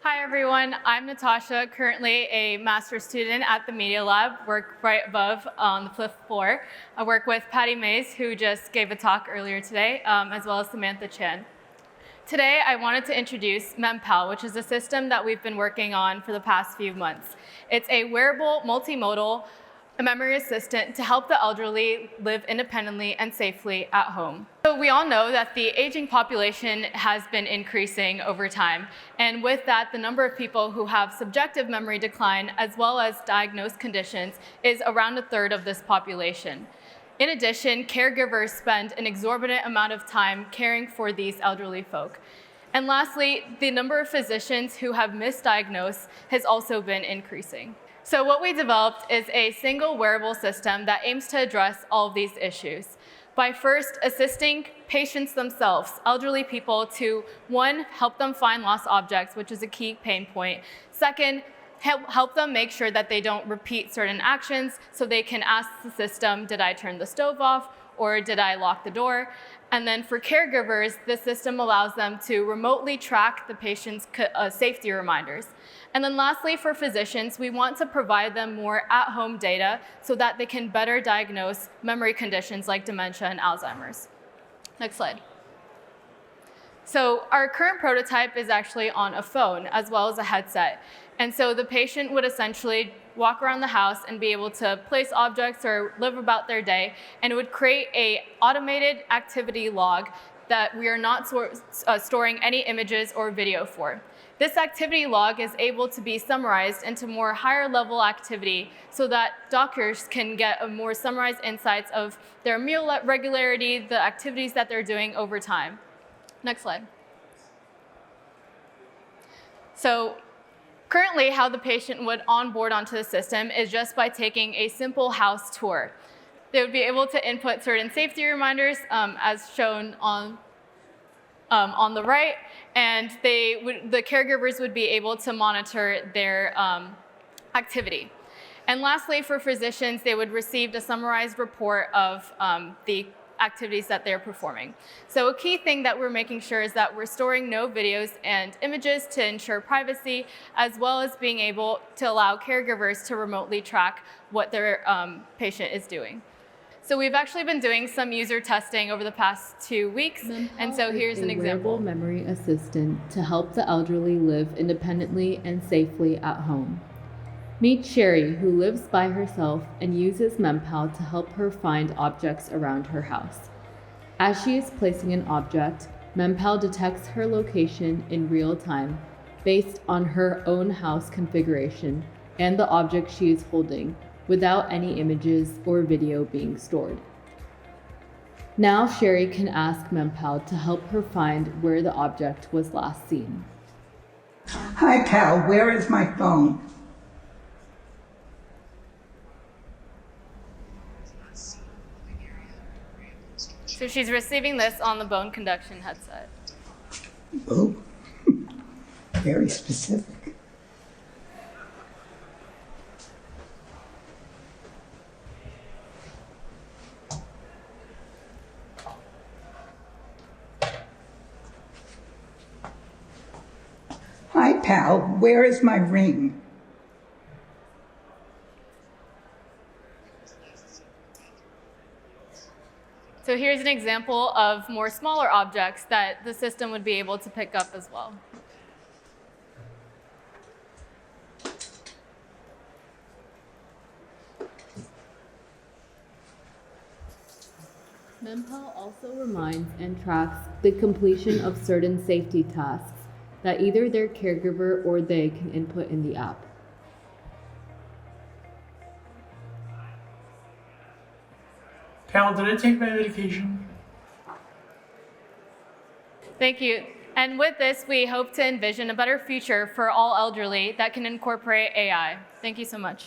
Hi everyone, I'm Natasha, currently a master's student at the Media Lab, work right above on the 5th floor. I work with Patty Mays, who just gave a talk earlier today, as well as Samantha Chan. Today, I wanted to introduce MemPal, which is a system that we've been working on for the past few months. It's a wearable, multimodal memory assistant to help the elderly live independently and safely at home. So we all know that the aging population has been increasing over time, and with that, the number of people who have subjective memory decline as well as diagnosed conditions is around a third of this population. In addition, caregivers spend an exorbitant amount of time caring for these elderly folk. And lastly, the number of physicians who have misdiagnosed has also been increasing. So what we developed is a single wearable system that aims to address all of these issues by first assisting patients themselves, elderly people, to one, help them find lost objects, which is a key pain point. Second, help them make sure that they don't repeat certain actions so they can ask the system, did I turn the stove off or did I lock the door? And then for caregivers, the system allows them to remotely track the patient's safety reminders. And then lastly, for physicians, we want to provide them more at-home data so that they can better diagnose memory conditions like dementia and Alzheimer's. Next slide. So our current prototype is actually on a phone as well as a headset. And so the patient would essentially walk around the house and be able to place objects or live about their day, and it would create an automated activity log that we are not storing any images or video for. This activity log is able to be summarized into more higher level activity so that doctors can get a more summarized insights of their meal regularity, the activities that they're doing over time. Next slide. So currently, how the patient would onboard onto the system is just by taking a simple house tour. They would be able to input certain safety reminders as shown on the right, and the caregivers would be able to monitor their activity. And lastly, for physicians, they would receive a summarized report of the activities that they're performing. So a key thing that we're making sure is that we're storing no videos and images to ensure privacy, as well as being able to allow caregivers to remotely track what their patient is doing. So we've actually been doing some user testing over the past 2 weeks, and so here's an example. Wearable memory assistant to help the elderly live independently and safely at home. Meet Sherry, who lives by herself and uses MemPal to help her find objects around her house. As she is placing an object, MemPal detects her location in real time based on her own house configuration and the object she is holding, without any images or video being stored. Now Sherry can ask MemPal to help her find where the object was last seen. Hi, pal. Where is my phone? So she's receiving this on the bone conduction headset. Oh, very specific. Hi, pal. Where is my ring? So here's an example of more smaller objects that the system would be able to pick up as well. MemPal also reminds and tracks the completion of certain safety tasks that either their caregiver or they can input in the app. Pal, did I take my medication? Thank you. And with this, we hope to envision a better future for all elderly that can incorporate AI. Thank you so much.